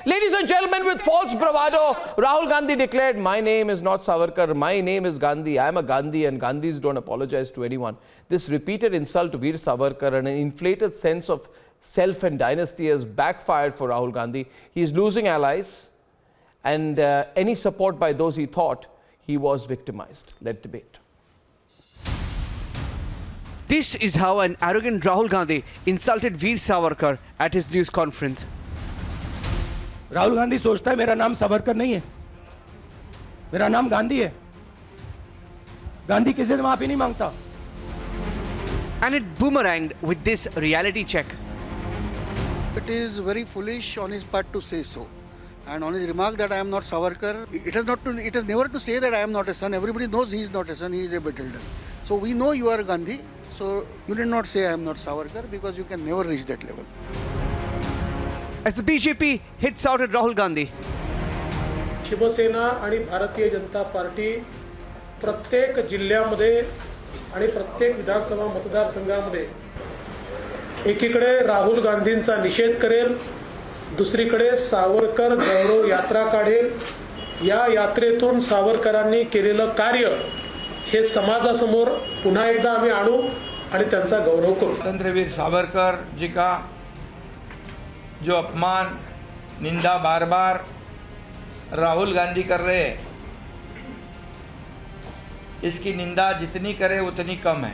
Ladies and gentlemen, with false bravado, Rahul Gandhi declared, "My name is not Savarkar, my name is Gandhi. I am a Gandhi and Gandhis don't apologize to anyone." This repeated insult to Veer Savarkar and an inflated sense of self and dynasty has backfired for Rahul Gandhi. He is losing allies and any support by those he thought he was victimized. Let's debate. This is how an arrogant Rahul Gandhi insulted Veer Savarkar at his news conference. Rahul Gandhi सोचता है मेरा नाम सावरकर नहीं है, मेरा नाम गांधी है. गांधी किसी से माफी नहीं मांगता. And it boomeranged with this reality check. It is very foolish on his part to say so. And on his remark that I am not Savarkar, it is never to say that I am not a son. Everybody knows he is not a son, he is a beholder. So we know you are Gandhi, so you did not say I am not Savarkar because you can never reach that level. As the BJP hits out at Rahul Gandhi. Shiv सेना आणि Bharatiya Janata party प्रत्येक जिल्ह्यामध्ये आणि प्रत्येक विधानसभा मतदारसंघामध्ये एकीकडे राहुल गांधींचा निषेध करेल, दुसरीकडे सावरकर गौरव यात्रा काढेल. या यात्रेतून सावरकरांनी केलेलं कार्य हे समाजासमोर पुन्हा एकदा आम्ही आणू आणि त्यांचा गौरव करू. स्वातंत्र्यवीर सावरकर जी का जो अपमान निंदा बार बार राहुल गांधी कर रहे हैं, इसकी निंदा जितनी करे उतनी कम है.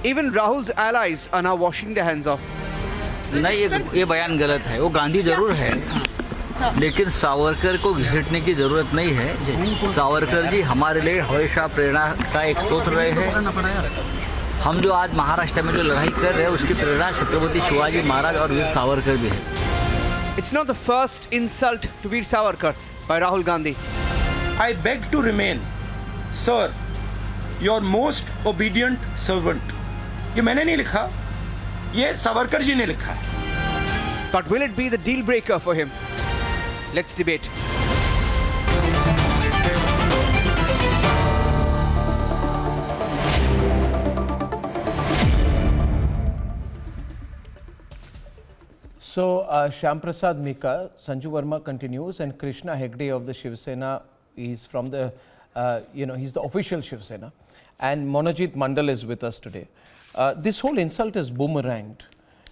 Even Rahul's allies are now washing their hands off. नहीं, ये बयान गलत है. वो गांधी जरूर है, लेकिन सावरकर को घसीटने की जरूरत नहीं है. सावरकर जी हमारे लिए हमेशा प्रेरणा का एक स्रोत रहे हैं. हम जो आज महाराष्ट्र में जो लड़ाई कर रहे हैं उसकी प्रेरणा छत्रपति शिवाजी महाराज और वीर सावरकर भी है. It's not the first insult to Veer Savarkar by Rahul Gandhi. I beg to remain, sir, your most obedient servant. ये मैंने नहीं लिखा, ये सावरकर जी ने लिखा है. But will it be the deal breaker for him? Let's debate. So, Shyam Prasad Mika, Sanju Verma continues, and Krishna Hegde of the Shiv Sena is from the, he's the official Shiv Sena, and Monojit Mandal is with us today. This whole insult is boomeranged.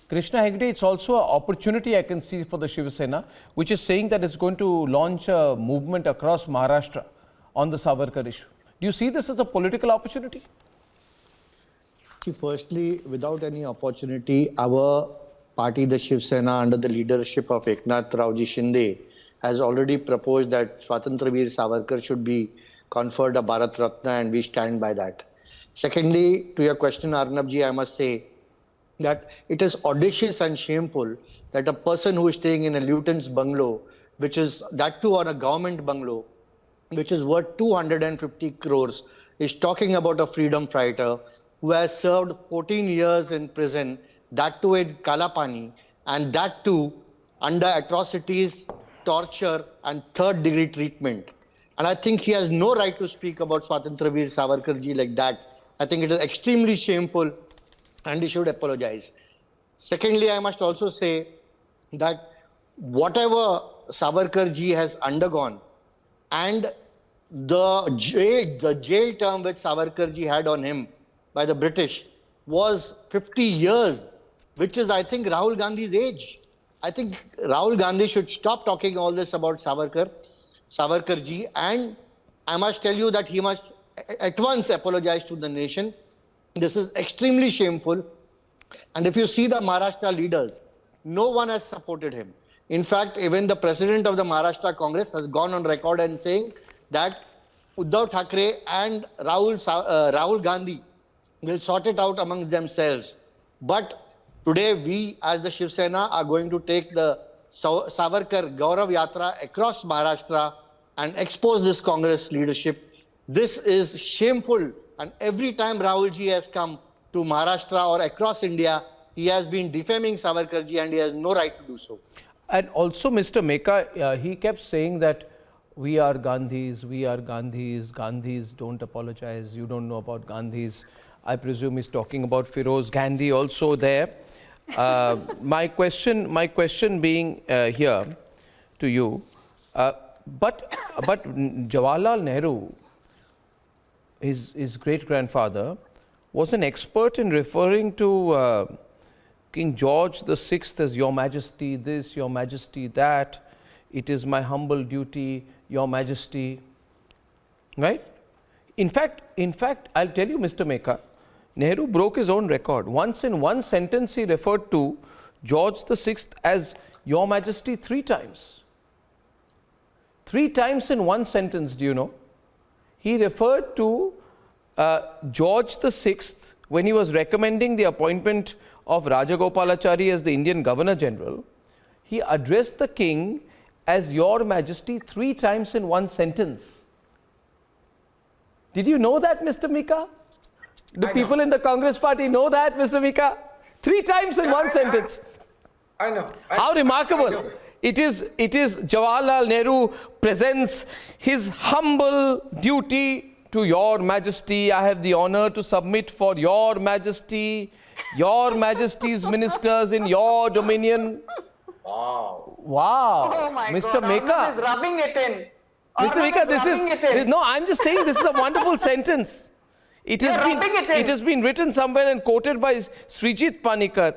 Krishna Hegde, it's also an opportunity I can see for the Shiv Sena, which is saying that it's going to launch a movement across Maharashtra on the Savarkar issue. Do you see this as a political opportunity? See, firstly, without any opportunity, our party, the Shiv Sena, under the leadership of Eknath Raoji Shinde, has already proposed that Swatantraveer Savarkar should be conferred a Bharat Ratna, and we stand by that. Secondly, to your question, Arnab ji, I must say that it is audacious and shameful that a person who is staying in a lieutenant's bungalow, which is that too on a government bungalow, which is worth 250 crores, is talking about a freedom fighter who has served 14 years in prison, that too in Kalapani, and that too under atrocities, torture and third-degree treatment. And I think he has no right to speak about Swatantraveer Savarkar ji like that. I think it is extremely shameful and he should apologize. Secondly, I must also say that whatever Savarkar ji has undergone and the jail term which Savarkar ji had on him by the British was 50 years, which is, I think, Rahul Gandhi's age. I think Rahul Gandhi should stop talking all this about Savarkar ji, and I must tell you that he must at once apologize to the nation. This is extremely shameful. And if you see the Maharashtra leaders, no one has supported him. In fact, even the president of the Maharashtra Congress has gone on record and saying that Uddhav Thackeray and Rahul Gandhi will sort it out amongst themselves. But today we as the Shiv Sena are going to take the Savarkar Gaurav Yatra across Maharashtra and expose this Congress leadership. This is shameful, and every time Rahul ji has come to Maharashtra or across India, he has been defaming Savarkar ji, and he has no right to do so. And also, Mr. Meka, he kept saying that we are Gandhis, Gandhis don't apologize, you don't know about Gandhis. I presume he's talking about Firoz Gandhi also there. my question being here to you, but Jawaharlal Nehru, his great-grandfather, was an expert in referring to King George VI as Your Majesty this, Your Majesty that, it is my humble duty, Your Majesty, right? In fact, I'll tell you, Mr. Meka, Nehru broke his own record. Once in one sentence, he referred to George VI as Your Majesty 3 times. 3 times in one sentence, do you know? He referred to George VI when he was recommending the appointment of Rajagopalachari as the Indian Governor General. He addressed the king as Your Majesty 3 times in one sentence. Did you know that, Mr. Mika? Do people in the Congress party know that, Mr. Mika? 3 times in one sentence. I know. How remarkable. It is Jawaharlal Nehru presents his humble duty to Your Majesty. I have the honor to submit for Your Majesty, Your Majesty's ministers in your dominion. Wow. Oh my Mr. God, Meka. Arnab is rubbing it in. Mr. Arnab Meka, this rubbing it in. is, no, I'm just saying this is a wonderful sentence. It has been written somewhere and quoted by Srijit Panikar.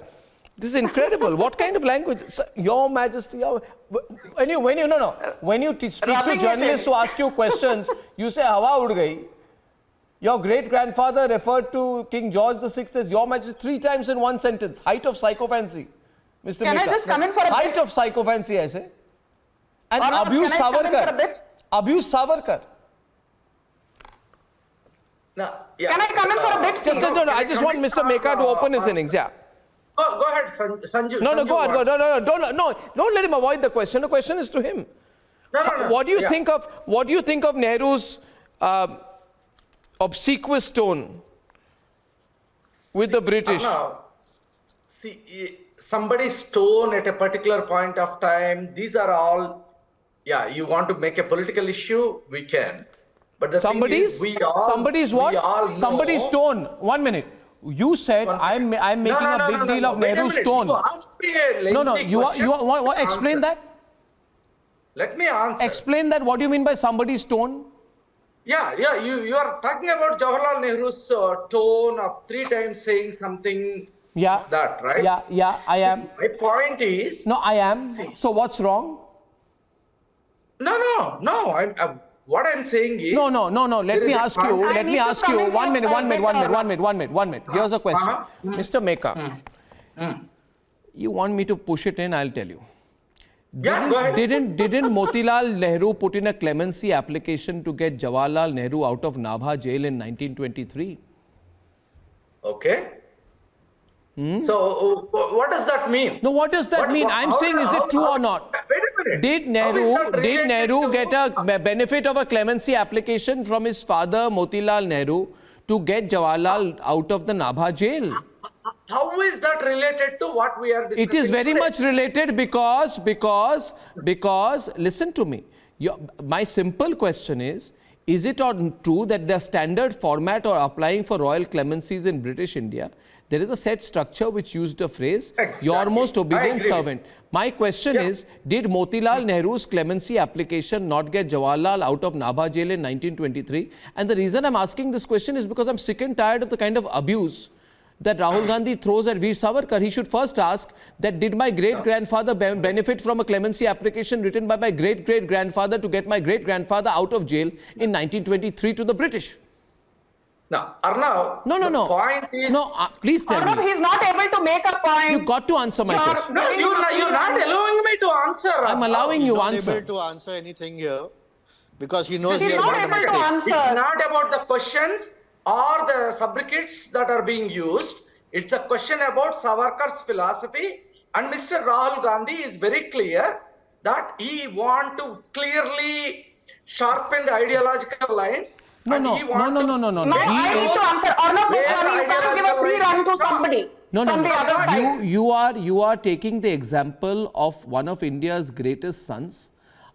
This is incredible. What kind of language? Your Majesty. When you speak to journalists who ask you questions, you say, Hawa ud gayi. Your great-grandfather referred to King George VI as Your Majesty 3 times in one sentence. Height of psychophancy. Mr. Can Meka. I just come in for a Height bit? of psychophancy, I say. And Arnab, abuse can I come in for a Savarkar. bit? Abuse Savarkar. No, yeah. Can I come in for a bit? Just, no, I just want Mr. Meka to open his innings, yeah. Go ahead, Sanju. No, Sanju go on. wants- Don't let him avoid the question. The question is to him. No. What do you Yeah. think of Nehru's obsequious tone with the British? No. See, somebody's tone at a particular point of time, these are all, yeah, you want to make a political issue, we can. But the thing is, somebody's what? we all know, Somebody's tone. 1 minute. You said I'm making a big deal of Wait a Nehru's minute. tone. You asked me a lengthy You question. want explain that? Let me answer. Explain that. What do you mean by somebody's tone? Yeah, you are talking about Jawaharlal Nehru's tone of 3 times saying something. Yeah. That, right? Yeah, I am. My point is. No, I am. So what's wrong? No. What I'm saying is. No. Let me ask you. I Let need me to ask come you. in One for minute. Here's a question. Mr. Meka, you want me to push it in? I'll tell you. Yeah, go ahead. Didn't Motilal Nehru put in a clemency application to get Jawaharlal Nehru out of Nabha jail in 1923? Okay. So, what does that mean? No, what does that mean? I'm saying, is it true or not? Wait a minute. Did Nehru get a benefit of a clemency application from his father Motilal Nehru to get Jawaharlal out of the Nabha jail? How is that related to what we are discussing? It is very today? much related because listen to me. My simple question is it true that the standard format or applying for royal clemencies in British India, there is a set structure which used the phrase, Exactly. your most obedient agree. servant. My question is, did Motilal Nehru's clemency application not get Jawaharlal out of Nabha jail in 1923? And the reason I'm asking this question is because I'm sick and tired of the kind of abuse that Rahul Gandhi throws at Veer Savarkar. He should first ask that did my great-grandfather benefit from a clemency application written by my great-great-grandfather to get my great-grandfather out of jail in 1923 to the British? Now, Arnab, No. the point is... No, please tell Arnab, me. he's not able to make a point. You got to answer my question. No, you're not allowing me to answer. I'm allowing you Not answer. able to answer anything here because he knows He's he has not got a able to mistake. answer. It's not about the questions or the sobriquets that are being used. It's the question about Savarkar's philosophy. And Mr. Rahul Gandhi is very clear that he want to clearly sharpen the ideological lines. No. No, I need to answer. Arnab, Where you can't give a free run to somebody from the other side. You are taking the example of one of India's greatest sons,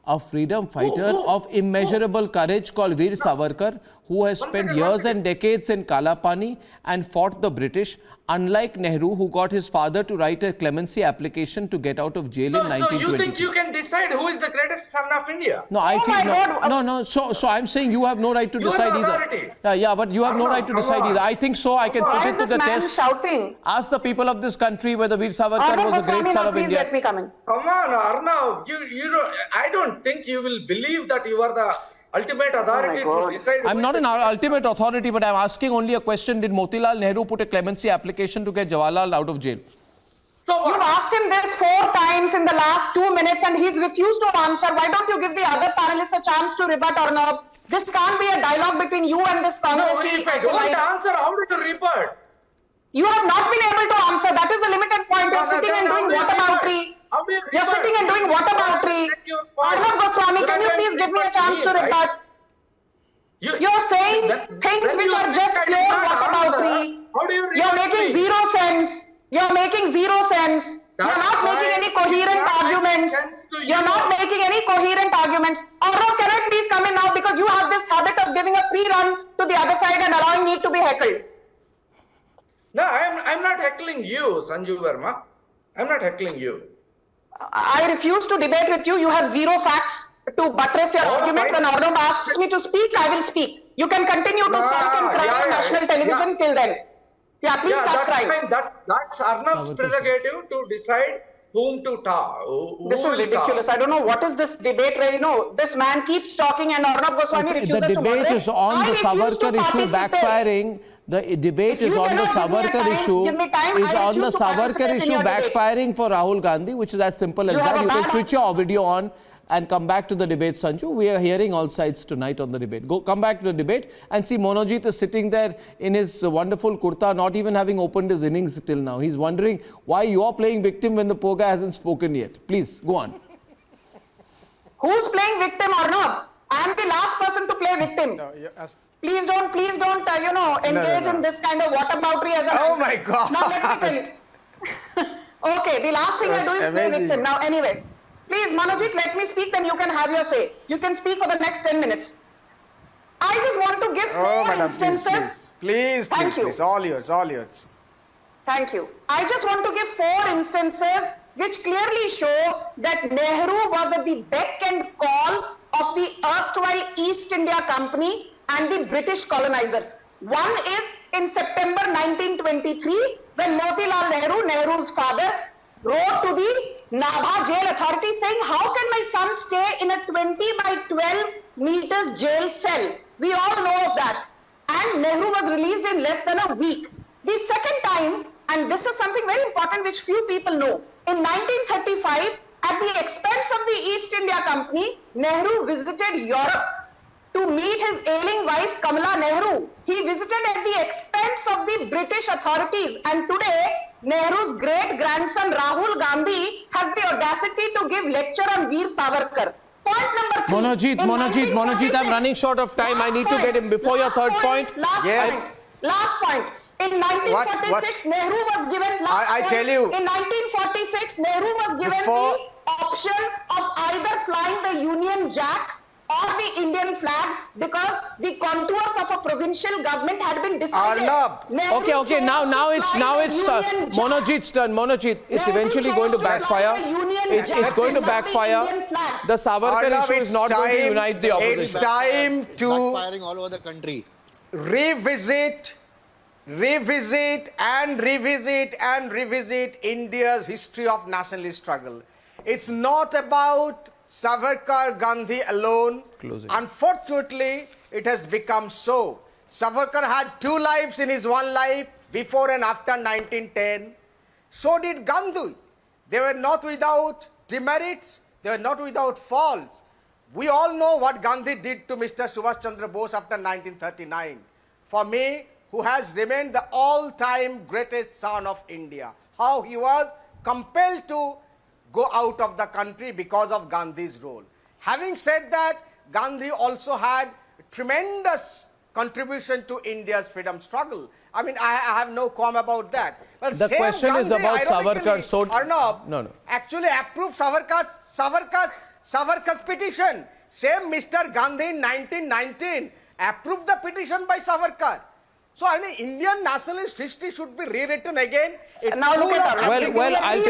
a freedom fighter of immeasurable courage called Veer Savarkar, who has spent years and decades in Kalapani and fought the British. unlike Nehru, who got his father to write a clemency application to get out of jail in So you 1923. think you can decide who is the greatest son of India? No, I Oh feel my no, God. no. So I'm saying you have no right to You are decide the either. authority. Yeah, but you have no Arnab, right to come decide on. either. I think so. I can put Why it is to this the man test. shouting? Ask the people of this country whether Veer Savarkar Arnab was a great Goswami, son now of please India. let me come in. Come on, Arnav. You don't. I don't think you will believe that you are the ultimate authority God. to decide. I'm who not is an the greatest ultimate authority, but I'm asking only a question. Did Motilal Nehru put a clemency application to get Jawaharlal out of jail? So You've what? asked him this 4 times in the last 2 minutes and he's refused to answer. Why don't you give the other panelists a chance to rebut or not? This can't be a dialogue between you and this No, Congressy if I don't acolyte. answer, how do you rebut? You have not been able to answer. That is the limited point. You're No, sitting then and how doing do you whataboutery. rebut? How do you You're rebut? sitting and doing whataboutery. Take your point. Arnab Goswami, You're can not you going please give me a rebut chance to right? rebut? You're saying things then which you are think just I did pure not whataboutery. answer. How do you You're rebut making me? zero sense. You're making zero sense. You're That's not why making any it's coherent not making arguments. sense to You're you. not making any coherent arguments. Arnab, can I please come in now because you have this habit of giving a free run to the other side and allowing me to be heckled. No, I'm not heckling you, Sanju Verma. I'm not heckling you. I refuse to debate with you. You have zero facts to buttress your Oh, argument. fine. When Arnab asks me to speak, I will speak. You can continue to No, sulk and cry on yeah, national television yeah. till then. Yeah, please Yeah, stop that's crying. fine. That's Arnab's prerogative to decide whom to talk. This is ridiculous. I don't know what is this debate where, this man keeps talking and Arnab Goswami Okay, refuses the to debate moderate. is on I the refuse to Savarkar issue participate. backfiring. The debate If is you on the cannot give me a Savarkar time, issue. give me time, Is I on the refuse to Savarkar participate in issue your debates. backfiring for Rahul Gandhi, which is as simple as You have that. a You can bad switch your video on and come back to the debate, Sanju. We are hearing all sides tonight on the debate. Come back to the debate and see Monojit is sitting there in his wonderful kurta, not even having opened his innings till now. He's wondering why you are playing victim when the poor guy hasn't spoken yet. Please, go on. Who's playing victim, Arnab? I am the last person to play victim. Please don't, engage in this kind of whataboutery as a... Oh my God. Now let me tell you. Okay, the last thing I do is play victim. Now anyway, please Manojit, let me speak, then you can have your say. You can speak for the next 10 minutes. I just want to give 4 instances. Please, Thank you. all yours. Thank you. I just want to give 4 instances which clearly show that Nehru was at the beck and call of the erstwhile East India Company and the British colonizers. One is in September 1923 when Motilal Nehru, Nehru's father, wrote to the Nabha jail authority saying, how can my son stay in a 20 by 12 meters jail cell? We all know of that. And Nehru was released in less than a week. The second time, and this is something very important which few people know, in 1935, at the expense of the East India Company, Nehru visited Europe to meet his ailing wife Kamala Nehru. He visited at the expense of the British authorities, and today Nehru's great-grandson Rahul Gandhi has the audacity to give lecture on Veer Savarkar. Point number 3. Monojit, I'm running short of time. I need to get him before your third point. Last point. In 1946, Nehru was given In 1946, Nehru was given the option of either flying the Union Jack or the Indian flag because the contours of a provincial government had been decided. Okay. Now it's Monojit's turn. Monojit, it's eventually going to backfire. It's going to backfire. The Savarkar issue is not going to unite the opposition. It's time to Backfiring all over the country. revisit India's history of nationalist struggle. It's not about Savarkar, Gandhi alone. Unfortunately, it has become so. Savarkar had 2 lives in his one life, before and after 1910. So did Gandhi. They were not without demerits. They were not without faults. We all know what Gandhi did to Mr. Subhash Chandra Bose after 1939. For me, who has remained the all-time greatest son of India, how he was compelled to go out of the country because of Gandhi's role. Having said that, Gandhi also had tremendous contribution to India's freedom struggle. I mean, I have no qualm about that. But The question Gandhi, is about Savarkar. Arnab No. actually approved Savarkar's petition. Same Mr. Gandhi in 1919 approved the petition by Savarkar. So I think Indian nationalist history should be rewritten again. It's Now look full at of that. Well, I'll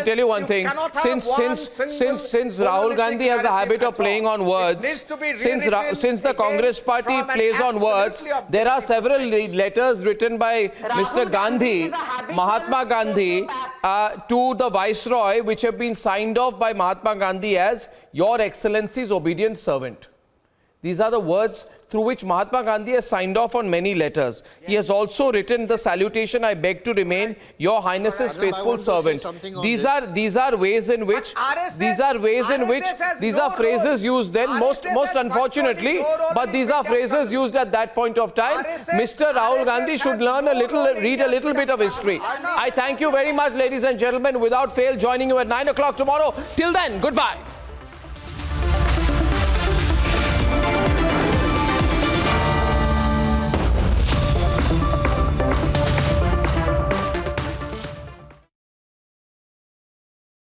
tell you one thing. cannot have one Since single Rahul Gandhi has a habit of monolithic playing on narrative at all. words, It needs to be since rewritten the Congress again party from an plays on words, absolutely there are objective several letters written by Mr. Gandhi, is a habitual Mahatma Gandhi, to the Viceroy, which have been signed off by Mahatma Gandhi as Your Excellency's obedient servant. These are the words through which Mahatma Gandhi has signed off on many letters. He has also written the salutation, I beg to remain Your Highness's Arnab, I faithful want to say servant. something on These this. are ways in which these are phrases used then, most unfortunately, but these are phrases used at that point of time. Mr. Rahul Gandhi should read a little bit of history. I thank you very much, ladies and gentlemen, without fail joining you at 9 o'clock tomorrow. Till then, goodbye.